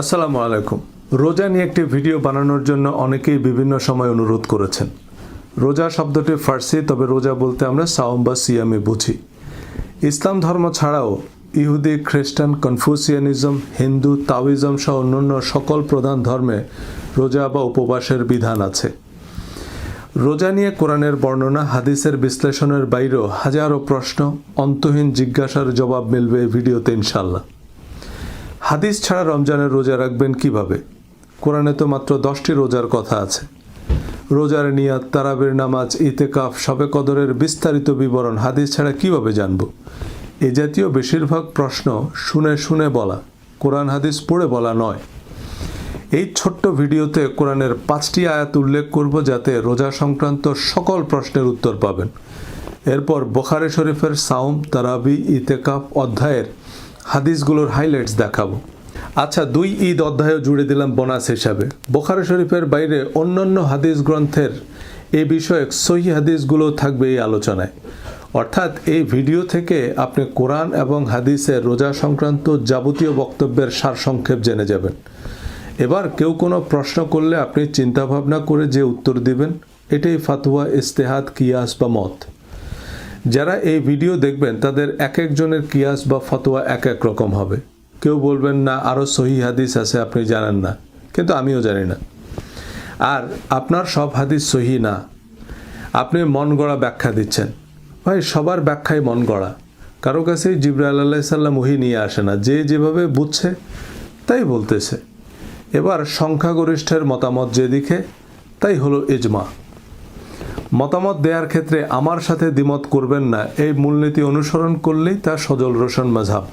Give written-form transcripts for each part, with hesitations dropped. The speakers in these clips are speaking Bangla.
আসসালামু আলাইকুম। রোজা নিয়ে একটি ভিডিও বানানোর জন্য অনেকেই বিভিন্ন সময় অনুরোধ করেছেন। রোজা শব্দটি ফার্সি, তবে রোজা বলতে আমরা সাওম বা সিয়ামে বুঝি। ইসলাম ধর্ম ছাড়াও ইহুদি, খ্রিস্টান, কনফুসিয়ানিজম, হিন্দু, তাওইজম সহ অন্যান্য সকল প্রধান ধর্মে রোজা বা উপবাসের বিধান আছে। রোজা নিয়ে কোরআনের বর্ণনা, হাদিসের বিশ্লেষণের বাইরেও হাজারো প্রশ্ন, অন্তহীন জিজ্ঞাসার জবাব মিলবে এই ভিডিওতে ইনশাল্লাহ। হাদিস ছাড়া রমজানের রোজা রাখবেন কিভাবে? কোরআনে তো মাত্র 10টি রোজার কথা আছে। রোজার নিয়াত, তারাবির নামাজ, ইতেকাফ, শবে কদরের বিস্তারিত বিবরণ হাদিস ছাড়া কিভাবে জানব? এ জাতীয় বেশিরভাগ প্রশ্ন শুনে শুনে বলা, কোরআন হাদিস পড়ে বলা নয়। এই ছোট্ট ভিডিওতে কোরআনের 5টি আয়াত উল্লেখ করব, যাতে রোজা সংক্রান্ত সকল প্রশ্নের উত্তর পাবেন। এরপর বুখারী শরীফের সাওম, তারাবি, ইতেকাফ অধ্যায়ের হাদিসগুলোর হাইলাইটস দেখাবো। আচ্ছা, 2 ঈদ অধ্যায়ও জুড়ে দিলাম বোনাস হিসাবে। বুখারী শরীফের বাইরে অন্যান্য হাদিস গ্রন্থের এই বিষয়ক সহিহ হাদিসগুলো থাকবে এই আলোচনায়। অর্থাৎ এই ভিডিও থেকে আপনি কোরআন এবং হাদিসের রোজা সংক্রান্ত যাবতীয় বক্তব্যের সারসংক্ষেপ জেনে যাবেন। এবার কেউ কোনো প্রশ্ন করলে আপনি চিন্তাভাবনা করে যে উত্তর দিবেন, এটাই ফাতোয়া, ইজতিহাদ, কিয়াস বা মত। যারা এই ভিডিও দেখবেন তাদের এক একজনের কিয়াস বা ফতোয়া এক এক রকম হবে। কেউ বলবেন না আরও সহিহ হাদিস আছে আপনি জানেন না, কিন্তু আমিও জানি না। আর আপনার সব হাদিস সহিহ না, আপনি মন গড়া ব্যাখ্যা দিচ্ছেন। ভাই, সবার ব্যাখ্যাই মন গড়া। কারো কাছেই জিবরাইল আলাইহিস সালাম ওহী নিয়ে আসে না, যে যেভাবে বুঝছে তাই বলতেছে। এবার সংখ্যাগরিষ্ঠের মতামত যেদিকে, তাই হলো ইজমা। মতামত দেওয়ার ক্ষেত্রে আমার সাথে দ্বিমত করবেন না, এই মূলনীতি অনুসরণ করলেই তা সজল রোশন মাযহাব।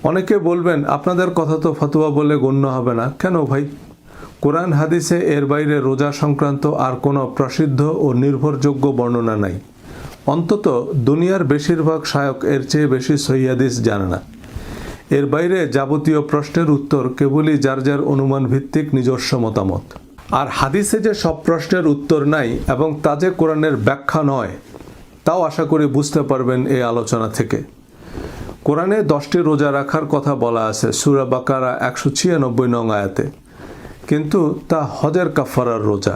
অনেকে বলবেন আপনাদের কথা তো ফতোয়া বলে গণ্য হবে না। কেন ভাই? কোরআন হাদিসে এর বাইরে রোজা সংক্রান্ত আর কোনো প্রসিদ্ধ ও নির্ভরযোগ্য বর্ণনা নাই। অন্তত দুনিয়ার বেশিরভাগ শায়ক এর চেয়ে বেশি সহিহ হাদিস জানে না। এর বাইরে যাবতীয় প্রশ্নের উত্তর কেবলই যার যার অনুমান ভিত্তিক নিজস্ব মতামত। আর হাদিসে যে সব প্রশ্নের উত্তর নাই এবং তা যে কোরআনের ব্যাখ্যা নয়, তাও আশা করি বুঝতে পারবেন এই আলোচনা থেকে। কোরআনে 10টি রোজা রাখার কথা বলা আছে সূরা বাকারা 196 নং আয়াতে, কিন্তু তা হজের কাফারার রোজা।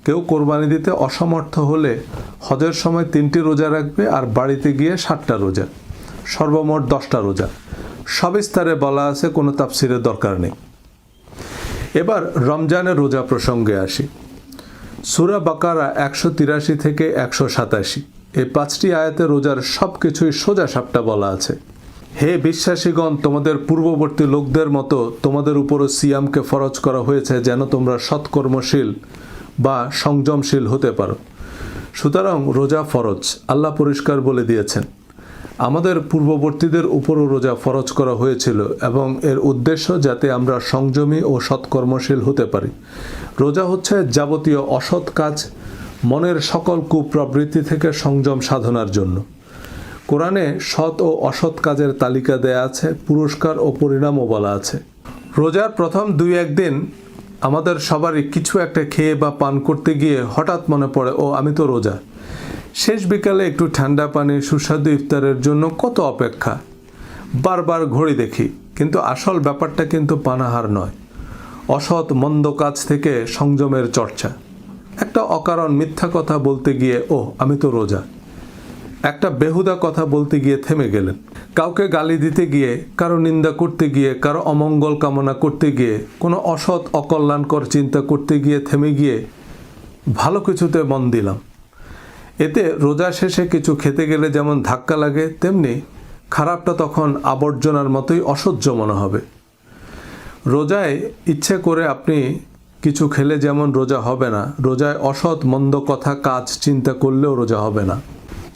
কেউ কোরবানি দিতে অসমর্থ হলে হজের সময় 3টি রোজা রাখবে আর বাড়িতে গিয়ে 7টা রোজা, সর্বমোট 10টা রোজা। সবিস্তারে বলা আছে, কোনো তাফসিরের দরকার নেই। এবার রমজানের রোজা প্রসঙ্গে আসি। সূরা বাকারা 183 থেকে 187 এই 5টি আয়াতে রোজার সব কিছুই সোজা সাপটা বলা আছে। হে বিশ্বাসীগণ, তোমাদের পূর্ববর্তী লোকদের মতো তোমাদের উপরও সিয়ামকে ফরজ করা হয়েছে, যেন তোমরা সৎকর্মশীল বা সংযমশীল হতে পারো। সুতরাং রোজা ফরজ, আল্লাহ পরিষ্কার বলে দিয়েছেন। আমাদের পূর্ববর্তীদের উপরও রোজা ফরজ করা হয়েছিল এবং এর উদ্দেশ্য যাতে আমরা সংযমী ও সৎকর্মশীল হতে পারি। রোজা হচ্ছে যাবতীয় অসৎ কাজ, মনের সকল কুপ্রবৃত্তি থেকে সংযম সাধনার জন্য। কোরআনে সৎ ও অসৎ কাজের তালিকা দেয়া আছে, পুরস্কার ও পরিণামও বলা আছে। রোজার প্রথম 2-1 দিন আমাদের সবারই কিছু একটা খেয়ে বা পান করতে গিয়ে হঠাৎ মনে পড়ে, ও আমি তো রোজা। শেষ বিকালে একটু ঠান্ডা পানি, সুস্বাদু ইফতারের জন্য কত অপেক্ষা। বারবার ঘড়ি দেখি, কিন্তু আসল ব্যাপারটা কিন্তু পানাহার নয়, অসৎ মন্দ কাজ থেকে সংযমের চর্চা। একটা অকারণ মিথ্যা কথা বলতে গিয়ে ও আমি তো রোজা, একটা বেহুদা কথা বলতে গিয়ে থেমে গেলেন, কাউকে গালি দিতে গিয়ে, কারো নিন্দা করতে গিয়ে, কারো অমঙ্গল কামনা করতে গিয়ে, কোনো অসৎ অকল্যাণকর চিন্তা করতে গিয়ে থেমে গিয়ে ভালো কিছুতে মন দিলাম। এতে রোজা শেষে কিছু খেতে গেলে যেমন ধাক্কা লাগে, তেমনি খারাপটা তখন আবর্জনার মতোই অসহ্য মনে হবে। রোজায় ইচ্ছে করে আপনি কিছু খেলে যেমন রোজা হবে না, রোজায় অসৎ মন্দ কথা কাজ চিন্তা করলেও রোজা হবে না।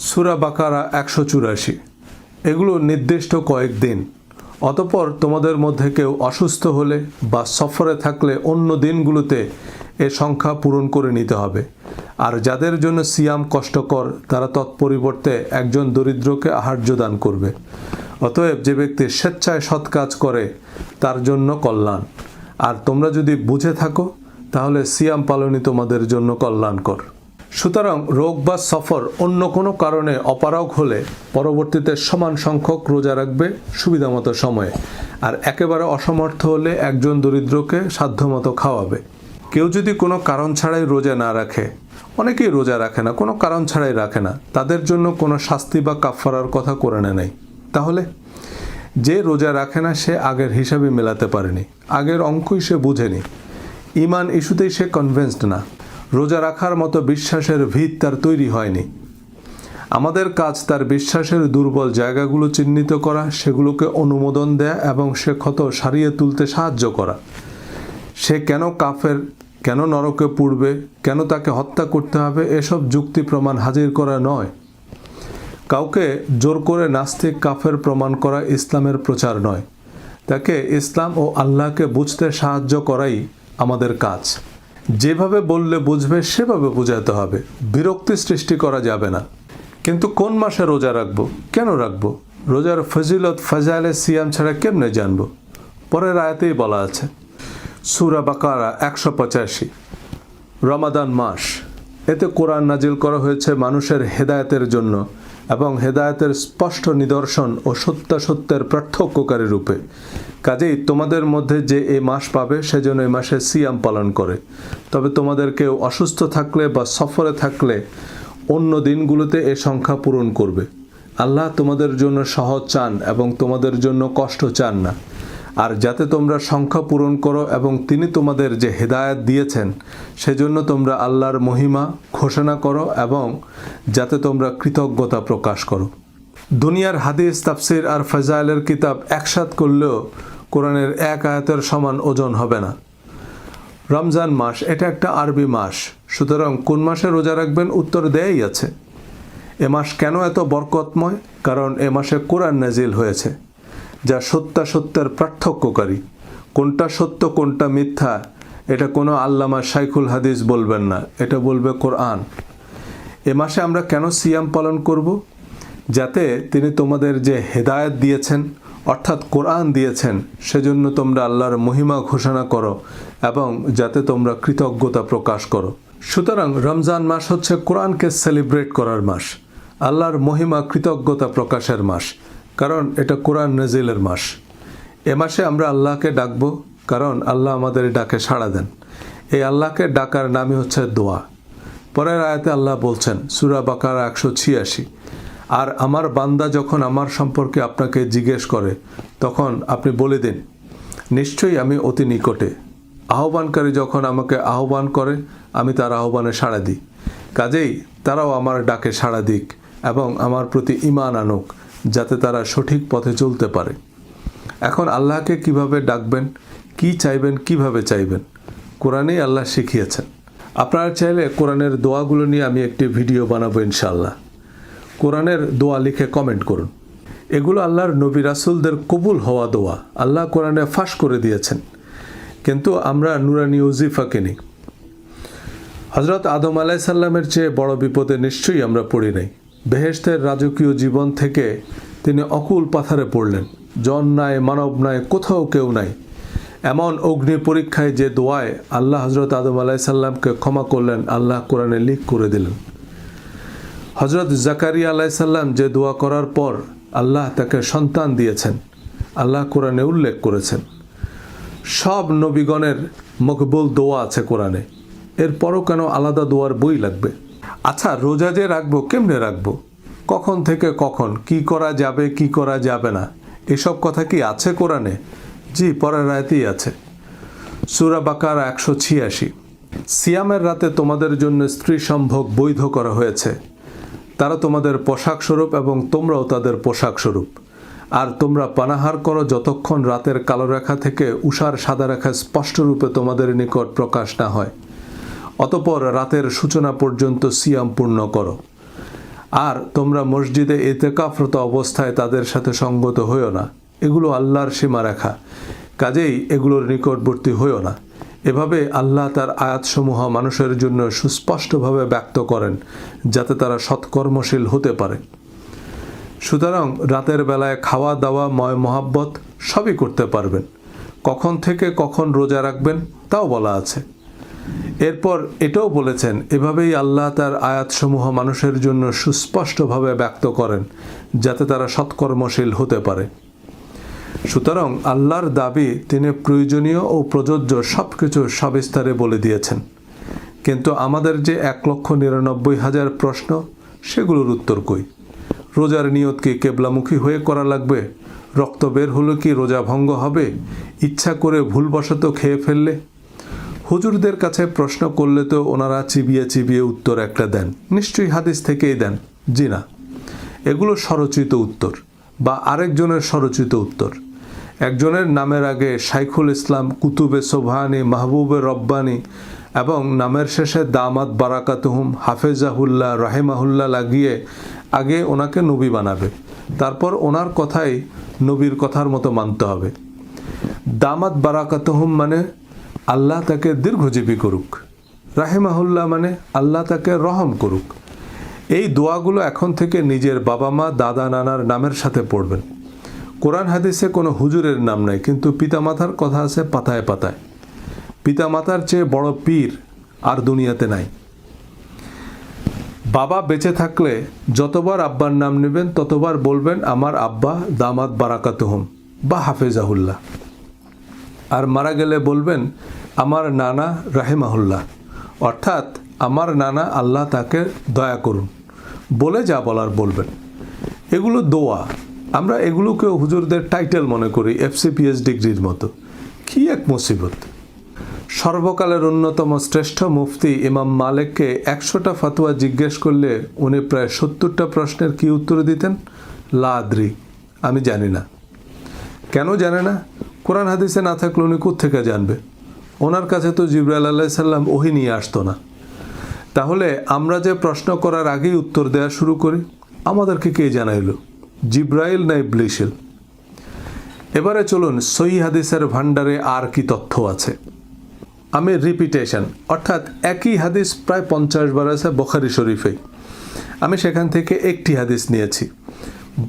সূরা বাকারা 184 এগুলো নির্দিষ্ট কয়েকদিন। অতঃপর তোমাদের মধ্যে কেউ অসুস্থ হলে বা সফরে থাকলে অন্য দিনগুলোতে এ সংখ্যা পূরণ করে নিতে হবে। আর যাদের জন্য সিয়াম কষ্টকর, তারা তৎপরিবর্তে একজন দরিদ্রকে আহার্য দান করবে। অতএব যে ব্যক্তি স্বেচ্ছায় সৎ কাজ করে তার জন্য কল্যাণ। আর তোমরা যদি বুঝে থাকো তাহলে সিয়াম পালনই তোমাদের জন্য কল্যাণকর। সুতরাং রোগ বা সফর অন্য কোনো কারণে অপারগ হলে পরবর্তীতে সমান সংখ্যক রোজা রাখবে সুবিধামতো সময়ে, আর একেবারে অসমর্থ হলে একজন দরিদ্রকে সাধ্যমতো খাওয়াবে। কেউ যদি কোনো কারণ ছাড়াই রোজা না রাখে, অনেকেই রোজা রাখে না, কোনো কারণ ছাড়াই রাখে না, তাদের জন্য কোনো শাস্তি বা কাফফারার কথা কোরআনে নেই। তাহলে যে রোজা রাখে না সে আগের হিসাবে মেলাতে পারেনি, আগের অঙ্কই সে বুঝেনি, ঈমান ইস্যুতেই সে কনভিন্সড না, রোজা রাখার মতো বিশ্বাসের ভিত তার তৈরি হয়নি। আমাদের কাজ তার বিশ্বাসের দুর্বল জায়গাগুলো চিহ্নিত করা, সেগুলোকে অনুমোদন দেয়া এবং সে ক্ষত সারিয়ে তুলতে সাহায্য করা। সে কেন কাফের, কেন নরকে পুড়বে, কেন তাকে হত্যা করতে হবে, এসব যুক্তি প্রমাণ হাজির করা নয়। কাউকে জোর করে নাস্তিক কাফের প্রমাণ করা ইসলামের প্রচার নয়। তাকে ইসলাম ও আল্লাহকে বুঝতে সাহায্য করাই আমাদের কাজ। যেভাবে বললে বুঝবে সেভাবে বোঝাতে হবে, বিরক্তি সৃষ্টি করা যাবে না। কিন্তু কোন মাসে রোজা রাখবো, কেন রাখবো, রোজার ফজিলত ফাজাইলে সিয়াম ছাড়া কেমনে জানবো? পরের আয়াতেই বলা আছে, সূরা বাকারা 185, রমাদান মাস। এতে কোরআন নাজিল করা হয়েছে মানুষের হেদায়েতের জন্য এবং হেদায়েতের স্পষ্ট নিদর্শন ও সত্যাসত্যের পার্থক্যকারী রূপে। কাজেই তোমাদের মধ্যে যে এই মাস পাবে সেজন্য এই মাসে সিয়াম পালন করে। তবে তোমাদের কেউ অসুস্থ থাকলে বা সফরে থাকলে অন্য দিনগুলোতে এ সংখ্যা পূরণ করবে। আল্লাহ তোমাদের জন্য সহজ চান এবং তোমাদের জন্য কষ্ট চান না। আর যাতে তোমরা সংখ্যা পূরণ করো এবং তিনি তোমাদের যে হেদায়েত দিয়েছেন সেজন্য তোমরা আল্লাহর মহিমা ঘোষণা করো এবং যাতে তোমরা কৃতজ্ঞতা প্রকাশ করো। দুনিয়ার হাদিস, তাফসির আর ফাজাইলের কিতাব একসাথ করলেও কোরআনের এক আয়াতের সমান ওজন হবে না। রমজান মাস এটা একটা আরবি মাস, সুতরাং কোন মাসে রোজা রাখবেন উত্তর দেয়াই আছে। এ মাস কেন এত বরকতময়? কারণ এ মাসে কোরআন নাজিল হয়েছে, যা সত্যাসত্যের পার্থক্যকারী। কোনটা সত্য কোনটা মিথ্যা এটা কোনো আল্লামা শাইখুল হাদিস বলবেন না, এটা বলবে কোরআন। এ মাসে আমরা কেন সিয়াম পালন করব? যাতে তিনি তোমাদের যে হেদায়েত দিয়েছেন অর্থাৎ কোরআন দিয়েছেন সেজন্য তোমরা আল্লাহর মহিমা ঘোষণা করো এবং যাতে তোমরা কৃতজ্ঞতা প্রকাশ করো। সুতরাং রমজান মাস হচ্ছে কোরআনকে সেলিব্রেট করার মাস, আল্লাহর মহিমা কৃতজ্ঞতা প্রকাশের মাস, কারণ এটা কোরআন নাজিলের মাস। এ মাসে আমরা আল্লাহকে ডাকব কারণ আল্লাহ আমাদের ডাকে সাড়া দেন। এই আল্লাহকে ডাকার নামই হচ্ছে দোয়া। পরের আয়াতে আল্লাহ বলছেন, সূরা বাকারা 186, আর আমার বান্দা যখন আমার সম্পর্কে আপনাকে জিজ্ঞেস করে তখন আপনি বলে দিন, নিশ্চয়ই আমি অতি নিকটে। আহ্বানকারী যখন আমাকে আহ্বান করে আমি তার আহ্বানে সাড়া দিই। কাজেই তারাও আমার ডাকে সাড়া দিক এবং আমার প্রতি ঈমান আনুক, যাতে তারা সঠিক পথে চলতে পারে। এখন আল্লাহকে কিভাবে ডাকবেন, কি চাইবেন, কিভাবে চাইবেন, কোরআনেই আল্লাহ শিখিয়েছেন। আপনারা চাইলে কোরআনের দোয়াগুলো নিয়ে আমি একটি ভিডিও বানাবো ইনশাআল্লাহ। কোরআনের দোয়া লিখে কমেন্ট করুন। এগুলো আল্লাহর নবী রাসূলদের কবুল হওয়া দোয়া, আল্লাহ কোরআনে ফাঁস করে দিয়েছেন, কিন্তু আমরা নুরানি ওজিফাকে নিই। হযরত আদম আলাইহিস সালামের চেয়ে বড় বিপদে নিশ্চয়ই আমরা পড়ি নাই। বেহেশতের রাজকীয় জীবন থেকে তিনি অকুল পাথারে পড়লেন, জন নাই, মানব নাই, কোথাও কেউ নাই। এমন অগ্নি পরীক্ষায় যে দোয়ায় আল্লাহ হযরত আদম আলাইহিস সালামকে ক্ষমা করলেন, আল্লাহ কোরআনে লিখ করে দিলেন। হযরত জাকারিয়া আলাইহিস সালাম যে দোয়া করার পর আল্লাহ তাকে সন্তান দিয়েছেন, আল্লাহ কোরআনে উল্লেখ করেছেন। সব নবীগণের মকবুল দোয়া আছে কোরআনে, এরপরও কেন আলাদা দোয়ার বই লাগবে? আচ্ছা, রোজা যে রাখবো কেমনে রাখবো, কখন থেকে কখন, কি করা যাবে কি করা যাবে না, এসব কথা কি আছে কোরআনে? জি, পরের আয়াতেই আছে, সূরা বাকারা 186। সিয়ামের রাতে তোমাদের জন্য স্ত্রী সম্ভোগ বৈধ করা হয়েছে, তারা তোমাদের পোশাক স্বরূপ এবং তোমরাও তাদের পোশাক স্বরূপ। আর তোমরা পানাহার করো যতক্ষণ রাতের কালো রেখা থেকে উষার সাদা রেখা স্পষ্টরূপে তোমাদের নিকট প্রকাশ না হয়। অতঃপর রাতের সূচনা পর্যন্ত সিয়াম পূর্ণ করো। আর তোমরা মসজিদে ইতিকাফরত অবস্থায় তাদের সাথে সঙ্গত হইও না, এগুলো আল্লাহর সীমারেখা, কাজেই এগুলোর নিকটবর্তী হইও না। এভাবে আল্লাহ তার আয়াতসমূহ মানুষের জন্য সুস্পষ্টভাবে ব্যক্ত করেন যাতে তারা সৎকর্মশীল হতে পারে। সুতরাং রাতের বেলায় খাওয়া দাওয়া, ময় মহাব্বত সবই করতে পারবেন। কখন থেকে কখন রোজা রাখবেন তাও বলা আছে। এরপর এটাও বলেছেন, এভাবেই আল্লাহ তার আয়াতসমূহ মানুষের জন্য সুস্পষ্টভাবে ব্যক্ত করেন যাতে তারা সৎকর্মশীল হতে পারে। সুতরাং আল্লাহর দাবি তিনি প্রয়োজনীয় ও প্রযোজ্য সব কিছু সবিস্তারে বলে দিয়েছেন, কিন্তু আমাদের যে 1,99,000 প্রশ্ন, সেগুলোর উত্তর কই? রোজার নিয়ত কি কেবলামুখী হয়ে করা লাগবে? রক্ত বের হলো কি রোজা ভঙ্গ হবে? ইচ্ছা করে ভুলবশত খেয়ে ফেললে? হুজুরদের কাছে প্রশ্ন করলে তো ওনারা চিবিয়ে চিবিয়ে উত্তর একটা দেন, নিশ্চয়ই হাদিস থেকেই দেন। জি না, এগুলো স্বরচিত উত্তর বা আরেকজনের স্বরচিত উত্তর। একজনের নামের আগে শাইখুল ইসলাম, কুতুবে সোবহানি, মাহবুবে রব্বানি এবং নামের শেষে দামাত বারাকাতুহুম, হাফেজাহুল্লাহ, রাহিমাহুল্লাহ লাগিয়ে আগে ওনাকে নবী বানাবে, তারপর ওনার কথাই নবীর কথার মতো মানতে হবে। দামাত বারাকাতুহুম মানে আল্লাহ তাকে দীর্ঘজীবী করুক, রাহিমাহুল্লাহ মানে আল্লাহ তাকে রহম করুক। এই দোয়াগুলো এখন থেকে নিজের বাবা মা, দাদা, নানার নামের সাথে পড়বেন। কোরআন হাদিসে কোনো হুজুরের নাম নাই, কিন্তু পিতামাতার কথা আছে পাতায় পাতায়। পিতামাতার চেয়ে বড় পীর আর দুনিয়াতে নাই। বাবা বেঁচে থাকলে যতবার আব্বার নাম নেবেন ততবার বলবেন আমার আব্বা দামাত বারাকাতুহুম বা হাফেজাহুল্লাহ, আর মারা গেলে বলবেন আমার নানা রাহিমাহুল্লাহ, অর্থাৎ আমার নানা আল্লাহ তাকে দয়া করুন বলে যা বলার বলবেন। এগুলো দোয়া। আমরা এগুলোকেও হুজুরদের টাইটেল মনে করি, FCPS ডিগ্রির মতো। কি এক মুসিবত! সর্বকালের অন্যতম শ্রেষ্ঠ মুফতি ইমাম মালিককে 100টা ফতোয়া জিজ্ঞেস করলে উনি প্রায় 70টা প্রশ্নের কি উত্তর দিতেন? লা আদরি, আমি জানি না। কেন জানে না? কোরআন হাদিসে না থাকলে উনি কোত্থেকে জানবে? ওনার কাছে তো জিবরাইল আলাইহিস সালাম ওহী নিয়ে আসতো না। তাহলে আমরা যে প্রশ্ন করার আগেই উত্তর দেওয়া শুরু করি, আমাদেরকে কে জানাইল? জিবরাইল না ইবলিস? এবারে চলুন সহিহ হাদিসের ভান্ডারে আর কি তথ্য আছে। আমি রিপিটেশন, অর্থাৎ একই হাদিস প্রায় 50 বার আছে বুখারী শরীফে। আমি সেখান থেকে একটি হাদিস নিয়েছি।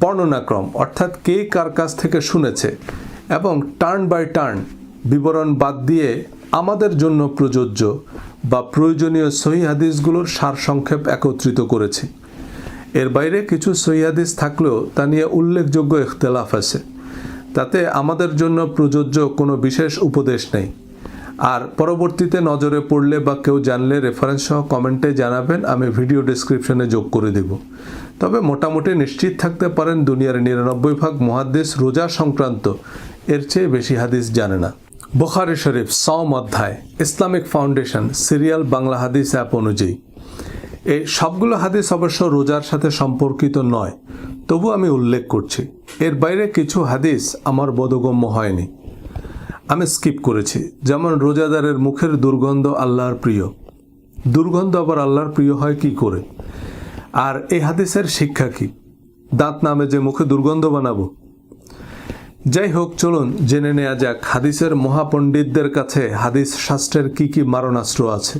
বর্ণনাক্রম, অর্থাৎ কে কার কাছ থেকে শুনেছে, এবং টার্ন বাই টার্ন বিবরণ বাদ দিয়ে আমাদের জন্য প্রযোজ্য বা প্রয়োজনীয় সহিহ হাদিসগুলোর সারসংক্ষেপ একত্রিত করেছি। এর বাইরে কিছু সহিহ হাদিস থাকলেও তা নিয়ে উল্লেখযোগ্য ইখতিলাফ আছে। তাতে আমাদের জন্য প্রযোজ্য কোনো বিশেষ উপদেশ নেই। আর পরবর্তীতে নজরে পড়লে বা কেউ জানলে রেফারেন্স সহ কমেন্টে জানাবেন, আমি ভিডিও ডেসক্রিপশনে যোগ করে দেব। তবে মোটামুটি নিশ্চিত থাকতে পারেন দুনিয়ার 99 ভাগ মুহাদ্দিস রোজা সংক্রান্ত এর চেয়ে বেশি হাদিস জানে না। বুখারী শরীফ সওম অধ্যায়, ইসলামিক ফাউন্ডেশন, সিরিয়াল বাংলা হাদিস অ্যাপ অনুযায়ী। এই সবগুলো হাদিস অবশ্য রোজার সাথে সম্পর্কিত নয়, তবু আমি উল্লেখ করছি। এর বাইরে কিছু হাদিস আমার বোধগম্য হয়নি, আমি স্কিপ করেছি। যেমন রোজাদারের মুখের দুর্গন্ধ আল্লাহর প্রিয়। দুর্গন্ধ আবার আল্লাহর প্রিয় হয় কি করে? আর এই হাদিসের শিক্ষা কি? দাঁত নামে যে মুখে দুর্গন্ধ বানাবো? যাই হোক, চলুন জেনে নেওয়া যাক হাদিসের মহাপণ্ডিতদের কাছে হাদিস শাস্ত্রের কি কি মারণাস্ত্র আছে।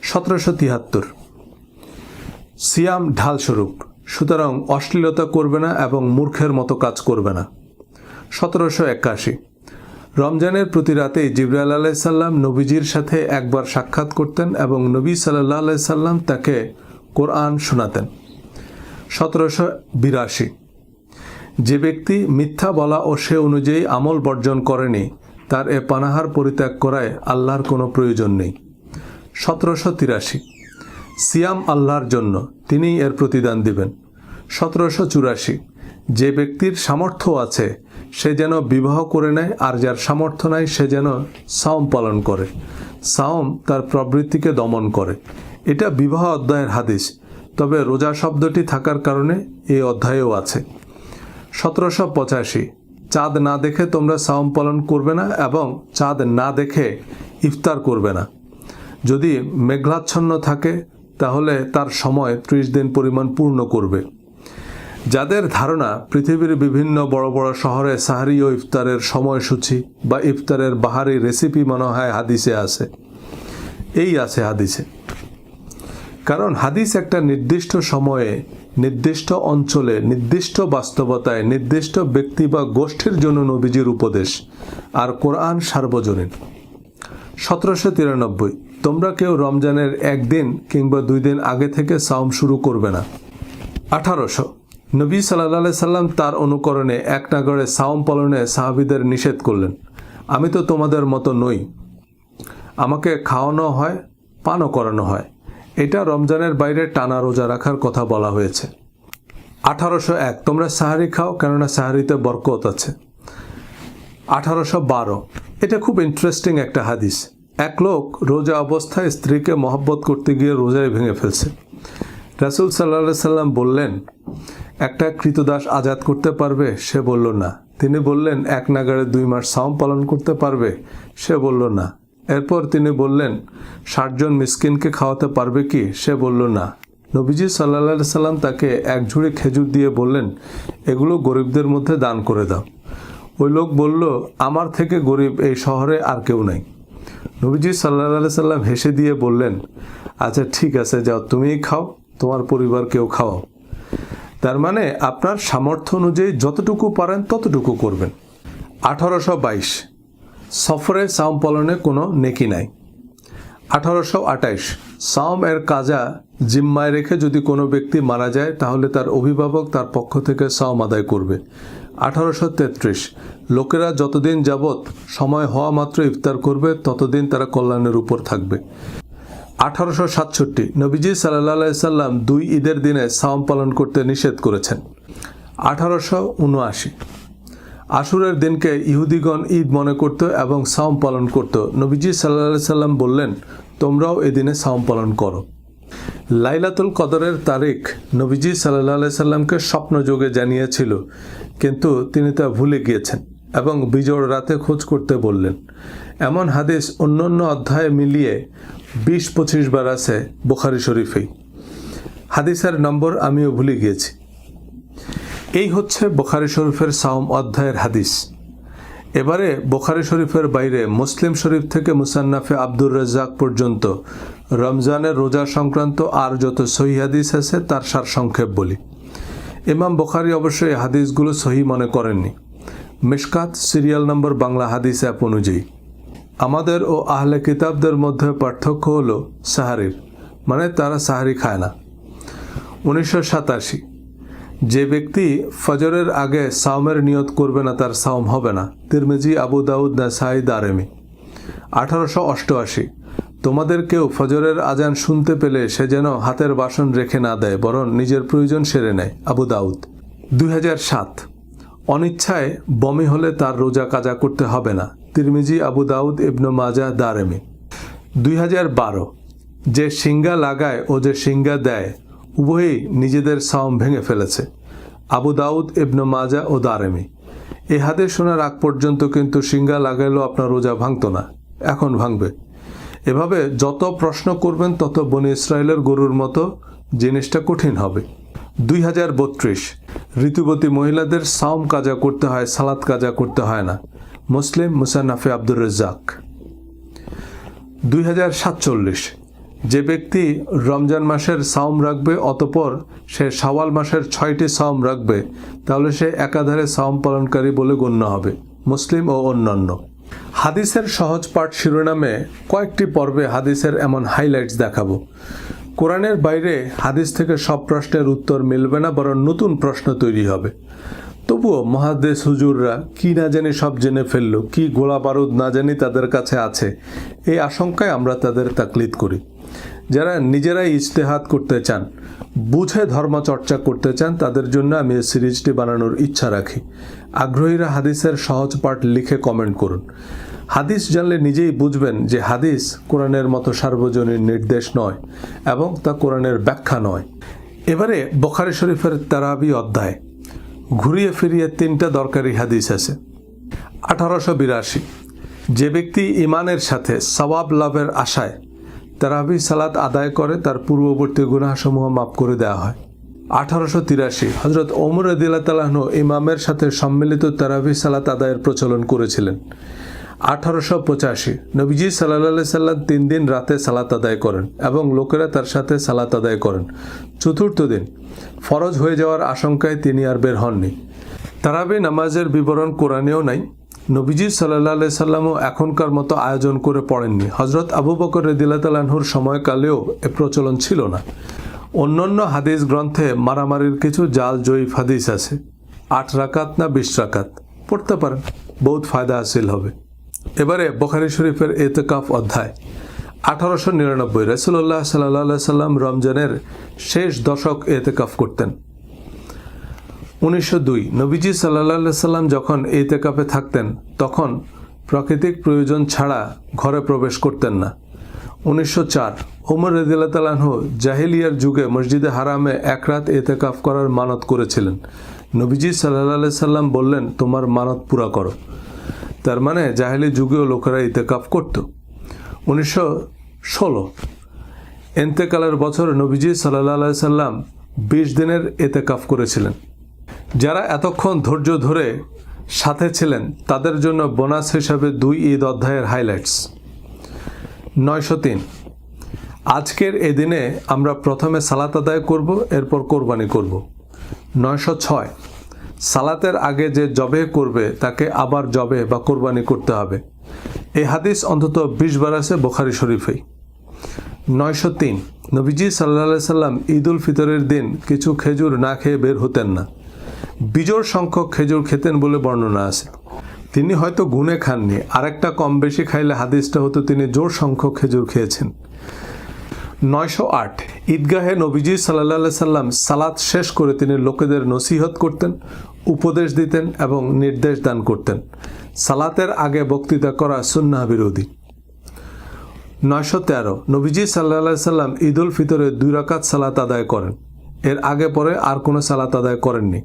1773 সিয়াম ঢালস্বরূপ, সুতরাং অশ্লীলতা করবে না এবং মূর্খের মতো কাজ করবে না। 1781 রমজানের প্রতি রাতেই জিবরাইল আলাইহিস সালাম নবীজির সাথে একবার সাক্ষাৎ করতেন এবং নবী সাল্লাল্লাহু আলাইহি সাল্লাম তাকে কোরআন শোনাতেন। 1782 যে ব্যক্তি মিথ্যা বলা ও সে অনুযায়ী আমল বর্জন করেনি, তার এ পানাহার পরিত্যাগ করায় আল্লাহর কোনো প্রয়োজন নেই। 1783 সিয়াম আল্লাহর জন্য, তিনিই এর প্রতিদান দিবেন। 1784 যে ব্যক্তির সামর্থ্য আছে সে যেন বিবাহ করে নেয়, আর যার সামর্থ্য নাই সে যেন সাওম পালন করে। সাওম তার প্রবৃত্তিকে দমন করে। এটা বিবাহ অধ্যায়ের হাদিস, তবে রোজা শব্দটি থাকার কারণে এই অধ্যায়েও আছে। 1785 চাঁদ না দেখে তোমরা সাওম পালন করবে না এবং চাঁদ না দেখে ইফতার করবে না। যদি মেঘাচ্ছন্ন থাকে তাহলে তার সময় 30 দিন পরিমাণ পূর্ণ করবে। যাদের ধারণা পৃথিবীর বিভিন্ন বড় বড় শহরে সাহরি ও ইফতারের সময়সূচি বা ইফতারের বাহারি রেসিপি মনে হয় হাদিসে আছে, এই আছে হাদিসে। কারণ হাদিস একটা নির্দিষ্ট সময়ে, নির্দিষ্ট অঞ্চলে, নির্দিষ্ট বাস্তবতায়, নির্দিষ্ট ব্যক্তি বা গোষ্ঠীর জন্য নবীজির উপদেশ, আর কোরআন সার্বজনীন। 1793 তোমরা কেউ রমজানের একদিন কিংবা 2 দিন আগে থেকে সাওম শুরু করবে না। 1800 নবী সাল্লাল্লাহু আলাইহি সাল্লাম তার অনুকরণে এক নাগাড়ে সাওম পালনে সাহাবীদের নিষেধ করলেন। আমি তো তোমাদের মতো নই, আমাকে খাওয়ানো হয়, পানও করানো হয়। এটা রমজানের বাইরে টানা রোজা রাখার কথা বলা হয়েছে। 1801 তোমরা সাহারি খাও, কেননা সাহারিতে বরকত আছে। 1812 এটা খুব ইন্টারেস্টিং একটা হাদিস। এক লোক রোজা অবস্থায় স্ত্রীকে মহব্বত করতে গিয়ে রোজায় ভেঙে ফেলছে। রাসূল সাল্লাল্লাহু আলাইহি সাল্লাম বললেন, একটা কৃতদাস আজাদ করতে পারবে? সে বলল না। তিনি বললেন, এক নাগাড়ে 2 মাস সাওম পালন করতে পারবে? সে বলল না। এরপর তিনি বললেন, 60 জন মিসকিনকে খাওয়াতে পারবে কি? সে বলল না। নবীজি সাল্লাল্লাহু আলাইহি সাল্লাম তাকে এক ঝুড়ি খেজুর দিয়ে বললেন, এগুলো গরিবদের মধ্যে দান করে দাও। ওই লোক বলল, আমার থেকে গরিব এই শহরে আর কেউ নাই। নবীজি সাল্লাল্লাহু আলাইহি সাল্লাম হেসে দিয়ে বললেন, আচ্ছা ঠিক আছে, যাও তুমিই খাও, তোমার পরিবারকেও খাওয়াও। তার মানে আপনার সামর্থ্য অনুযায়ী যতটুকু পারেন ততটুকু করবেন। 1822 সফরে সাওম পালনে কোনো নেকি নাই। 1828 সাওম এর কাজা জিম্মায় রেখে যদি কোনো ব্যক্তি মারা যায় তাহলে তার অভিভাবক তার পক্ষ থেকে সাওম আদায় করবে। 1833 লোকেরা যতদিন যাবৎ সময় হওয়া মাত্র ইফতার করবে ততদিন তারা কল্যাণের উপর থাকবে। 1867 নবীজি সাল্লাল্লাহু আলাইহি সাল্লাম 2 ঈদের দিনে সাওম পালন করতে নিষেধ করেছেন। 1879 আশুরের দিনকে ইহুদিগণ ঈদ মনে করত এবং সাওম পালন করত। নবীজি সাল্লাল্লাহু আলাইহি সাল্লাম বললেন, তোমরাও এদিনে সাওম পালন করো। লাইলাতুল কদরের তারিখ নবীজি সাল্লাল্লাহু আলাইহি সাল্লামকে স্বপ্নযোগে জানিয়েছিল, কিন্তু তিনি তা ভুলে গিয়েছেন এবং বিজোড় রাতে খোঁজ করতে বললেন। এমন হাদিস অন্যান্য অধ্যায়ে মিলিয়ে 20-25 বার আছে বুখারী শরীফেই। হাদিসের নম্বর আমিও ভুলে গিয়েছি। এই হচ্ছে বুখারী শরীফের সাওম অধ্যায়ের হাদিস। এবারে বুখারী শরীফের বাইরে মুসলিম শরীফ থেকে মুসান্নাফে আব্দুর রাজ্জাক পর্যন্ত রমজানের রোজা সংক্রান্ত আর যত সহিহ হাদিস আছে তার সারসংক্ষেপ বলি। ইমাম বুখারী অবশ্যই এই হাদিসগুলো সহি মনে করেননি। মিশকাত সিরিয়াল নম্বর বাংলা হাদিস অ্যাপ অনুযায়ী আমাদের ও আহলে কিতাবদের মধ্যে পার্থক্য হলো সাহারির, মানে তারা সাহারি খায় না। 1987 যে ব্যক্তি ফজরের আগে সাওমের নিয়ত করবে না তার সাওম হবে না। তিরমিজি, আবু দাউদ, নাসাই, দারেমি। 1888 তোমাদের কেউ ফজরের আজান শুনতে পেলে সে যেন হাতের বাসন রেখে না দেয়, বরং নিজের প্রয়োজন সেরে নেয়। আবু দাউদ। 2007 অনিচ্ছায় বমি হলে তার রোজা কাজা করতে হবে না। তিরমিজি, আবু দাউদ, ইবনে মাজাহ, দারেমি। 2012 যে শিঙ্গা লাগায় ও যে শিঙ্গা দেয় উভয়ই নিজেদের সাওম ভেঙে ফেলেছে। আবু দাউদ, ইবনে মাজাহ ও দারেমি। এই হাদিস শোনার আগ পর্যন্ত কিন্তু শিঙ্গা লাগাইলেও আপনার রোজা ভাঙতো না, এখন ভাঙবে। এভাবে যত প্রশ্ন করবেন তত বনি ইসরায়েলের গরুর মতো জিনিসটা কঠিন হবে। 2032 ঋতুবতী মহিলাদের সাওম কাজা করতে হয়, সালাত কাজা করতে হয় না। মুসলিম, মুসান্নাফে আব্দুর রাজ্জাক। 2047 যে ব্যক্তি রমজান মাসের সাওম রাখবে অতঃপর সে শাওয়াল মাসের 6টি সাওম রাখবে তাহলে সে একাধারে সাওম পালনকারী বলে গণ্য হবে। মুসলিম ও অন্যান্য। হাদিসের সহজ পাঠ শিরোনামে কয়েকটি পর্বে হাদিসের এমন হাইলাইটস দেখাবো। কোরআনের বাইরে হাদিস থেকে সব প্রশ্নের উত্তর মিলবে না, বরং নতুন প্রশ্ন তৈরি হবে। তবুও মুহাদ্দিস হুজুররা কি না জানি সব জেনে ফেললো, কি গোলা বারুদ না জানি তাদের কাছে আছে, এই আশঙ্কায় আমরা তাদের তাকলিদ করি। যারা নিজেরাই ইজতেহাদ করতে চান, বুঝে ধর্মচর্চা করতে চান, তাদের জন্য আমি এই সিরিজটি বানানোর ইচ্ছা রাখি। আগ্রহীরা হাদিসের সহজ পাঠ লিখে কমেন্ট করুন। হাদিস জানলে নিজেই বুঝবেন যে হাদিস কোরআনের মতো সার্বজনীন নির্দেশ নয় এবং তা কোরআনের ব্যাখ্যা নয়। এবারে বুখারী শরীফের তারাবি অধ্যায় ঘুরিয়ে ফিরিয়ে 3টা দরকারি হাদিস আছে। 1882 যে ব্যক্তি ইমানের সাথে সওয়াব লাভের আশায় তারাবি সালাত আদায় করে তার পূর্ববর্তী গুনাহসমূহ মাফ করে দেওয়া হয়। 1883 হযরত ওমর রাদিয়াল্লাহু তাআলা আনহু ইমামের সাথে সম্মিলিত তারাবি সালাত আদায়ের প্রচলন করেছিলেন। 1885 নবীজি সাল্লাল্লাহু আলাইহি সাল্লাম 3 দিন রাতে সালাত আদায় করেন এবং লোকেরা তার সাথে সালাত আদায় করেন। চতুর্থ দিন ফরজ হয়ে যাওয়ার আশঙ্কায় তিনি আর বের হননি। তারাবি নামাজের বিবরণ কোরআনেও নাই, নবীজি সাল্লাল্লাহু আলাইহি সাল্লামও এখনকার মতো আয়োজন করে পড়েননি। হযরত আবু বকর রাদিয়াল্লাহু তাআলা আনহুর সময়কালেও এ প্রচলন ছিল না। অন্যান্য হাদিস গ্রন্থে মারামারির কিছু জাল জয়ীফ হাদিস আছে। 8 রাকাত না 20 রাকাত পড়তে পারেন, বহুত ফায়দা হাসিল হবে। এবারে বুখারী শরীফের ইতিকাফ অধ্যায়। 1899 রাসূলুল্লাহ সাল্লাল্লাহু আলাইহি সাল্লাম রমজানের শেষ দশক ইতিকাফ করতেন। 1902 নবীজি সাল্লাল্লাহু আলাইহি সাল্লাম যখন ইতিকাফে থাকতেন তখন প্রাকৃতিক প্রয়োজন ছাড়া ঘরে প্রবেশ করতেন না। 1904 ওমর রাদিয়াল্লাহু তাআলা আনহু জাহেলিয়ার যুগে মসজিদে হারামে এক রাত ইতিকাফ করার মানত করেছিলেন। নবীজি সাল্লাল্লাহু আলাইহি সাল্লাম বললেন, তোমার মানত পুরা করো। তার মানে জাহেলি যুগেও লোকেরা ইতিকাফ করত। 1916 ইন্তেকালের বছর নবীজি সাল্লাল্লাহু আলাইহি সাল্লাম 20 দিনের ইতিকাফ করেছিলেন। যারা এতক্ষণ ধৈর্য ধরে সাথে ছিলেন তাদের জন্য বোনাস হিসাবে 2 ঈদ অধ্যায়ের হাইলাইটস। 903 আজকের এই দিনে আমরা প্রথমে সালাত আদায় করব, এরপর কোরবানি করব। 906 সালাতের আগে যে জবে করবে তাকে আবার জবে বা কোরবানি করতে হবে। এই হাদিস অন্তত 20 বার আছে বুখারী শরীফেই। 903 নবীজি সাল্লাল্লাহু আলাইহি সাল্লাম ঈদ উল ফিতরের দিন কিছু খেজুর না খেয়ে বের হতেন না। বিজোড় সংখ্যক খেজুর খেতেন বলে বর্ণনা আছে। তিনি হয়তো গুনে খাননি, আরেকটা কম বেশি খাইলে হাদিসটা হতো তিনি জোর সংখ্যক খেজুর খেয়েছেন। 908 ঈদগাহে নবীজি সাল্লাল্লাহু আলাইহি সাল্লাম সালাত শেষ করে তিনি লোকেদের নসিহত করতেন, উপদেশ দিতেন এবং নির্দেশ দান করতেন। সালাতের আগে বক্তৃতা করা সুন্নাহ বিরোধী। 913 নবীজি সাল্লাল্লাহু আলাইহি সাল্লাম ঈদ উল ফিতরে 2 রাকাত সালাত আদায় করেন। এর আগে পরে আর কোনো সালাত আদায় করেননি।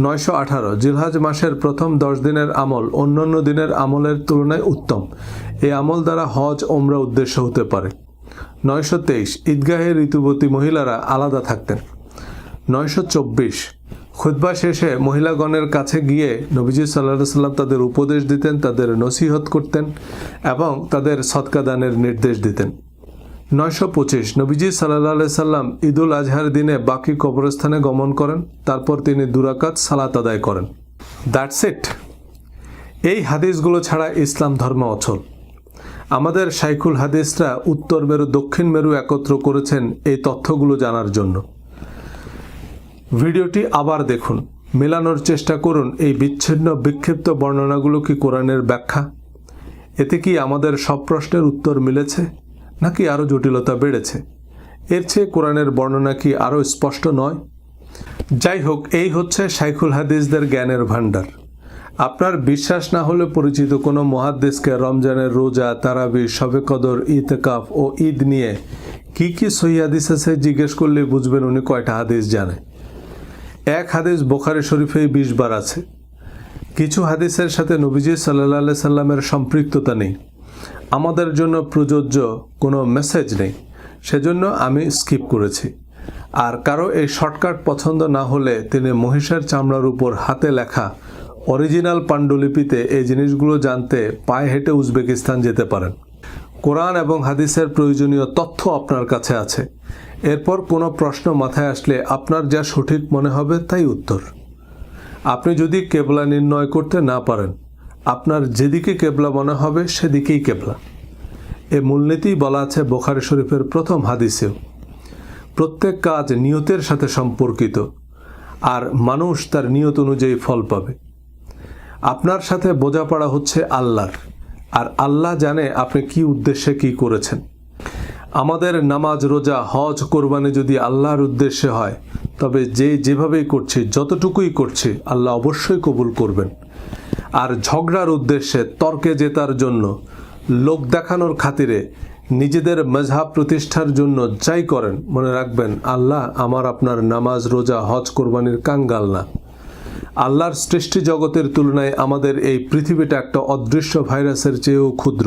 918 জিলহজ মাসের প্রথম 10 দিনের আমল অন্যান্য দিনের আমলের তুলনায় উত্তম। এই আমল দ্বারা হজ ওমরা উদ্দেশ্য হতে পারে। 923 ঈদগাহে ঋতুবতী মহিলারা আলাদা থাকতেন। 924 খুতবা শেষে মহিলাগণের কাছে গিয়ে নবীজি সাল্লাল্লাহু আলাইহি সাল্লাম তাদের উপদেশ দিতেন, তাদের নসিহত করতেন এবং তাদের সদকা দানের নির্দেশ দিতেন। 925 নবীজি সাল্লাল্লাহু আলাইহি সাল্লাম ঈদুল আজহার দিনে বাকি কবরস্থানে গমন করেন, তারপর তিনি 2 রাকাত সালাত আদায় করেন। That's it. এই হাদিসগুলো ছাড়া ইসলাম ধর্ম অচল। আমাদের শাইখুল হাদিসরা উত্তর মেরু দক্ষিণ মেরু একত্র করেছেন এই তথ্যগুলো জানার জন্য। ভিডিওটি আবার দেখুন, মেলানোর চেষ্টা করুন এই বিচ্ছিন্ন বিক্ষিপ্ত বর্ণনাগুলো কি কোরআনের ব্যাখ্যা। এতে কি আমাদের সব প্রশ্নের উত্তর মিলেছে নাকি আরও জটিলতা বেড়েছে? এর চেয়ে কোরআনের বর্ণনা কি আরও স্পষ্ট নয়? যাই হোক, এই হচ্ছে শাইখুল হাদিসদের জ্ঞানের ভাণ্ডার। আপনার বিশ্বাস না হলে পরিচিত কোনো মুহাদ্দিসকে রমজানের রোজা, তারাবি, শবে কদর, ইতিকাফ ও ঈদ নিয়ে কি কি সহিহ হাদিস আছে জিজ্ঞেস করলে বুঝবেন উনি কয়টা হাদিস জানে। এক হাদিস বুখারী শরীফেই 20 বার আছে। কিছু হাদিসের সাথে নবীজি সাল্লাল্লাহু আলাইহি সাল্লামের সম্পৃক্ততা নেই, আমাদের জন্য প্রযোজ্য কোনো মেসেজ নেই, সেজন্য আমি স্কিপ করেছি। আর কারো এই শর্টকাট পছন্দ না হলে তিনি মহিষের চামড়ার উপর হাতে লেখা অরিজিনাল পাণ্ডুলিপিতে এই জিনিসগুলো জানতে পায়ে হেঁটে উজবেকিস্তান যেতে পারেন। কোরআন এবং হাদিসের প্রয়োজনীয় তথ্য আপনার কাছে আছে। এরপর কোনো প্রশ্ন মাথায় আসলে আপনার যা সঠিক মনে হবে তাই উত্তর। আপনি যদি কেবলা নির্ণয় করতে না পারেন, আপনার যেদিকে কেবলা মনে হবে সেদিকেই কেবলা। এ মূলনীতি বলা আছে বুখারী শরীফের প্রথম হাদিসেও। প্রত্যেক কাজ নিয়তের সাথে সম্পর্কিত, আর মানুষ তার নিয়ত অনুযায়ী ফল পাবে। আপনার সাথে বোঝাপড়া হচ্ছে আল্লাহর, আর আল্লাহ জানে আপনি কি উদ্দেশ্যে কি করেছেন। আমাদের নামাজ, রোজা, হজ, কোরবানি যদি আল্লাহর উদ্দেশ্যে হয় তবে যেভাবেই করছি, যতটুকুই করছি আল্লাহ অবশ্যই কবুল করবেন। আর ঝগড়ার উদ্দেশ্যে, তর্কে জেতার জন্য, লোক দেখানোর খাতিরে, নিজেদের মজহাব প্রতিষ্ঠার জন্য যাই করেন, মনে রাখবেন আল্লাহ আমার আপনার নামাজ, রোজা, হজ, কোরবানির কাঙ্গাল না। আল্লাহর সৃষ্টি জগতের তুলনায় আমাদের এই পৃথিবীটা একটা অদৃশ্য ভাইরাসের চেয়েও ক্ষুদ্র।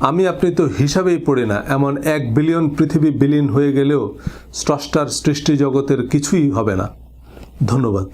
আমি আপনি তো হিসাবেই পড়ি না, এমন 1 বিলিয়ন পৃথিবী বিলীন হয়ে গেলেও স্রষ্টার সৃষ্টি জগতের কিছুই হবে না। ধন্যবাদ।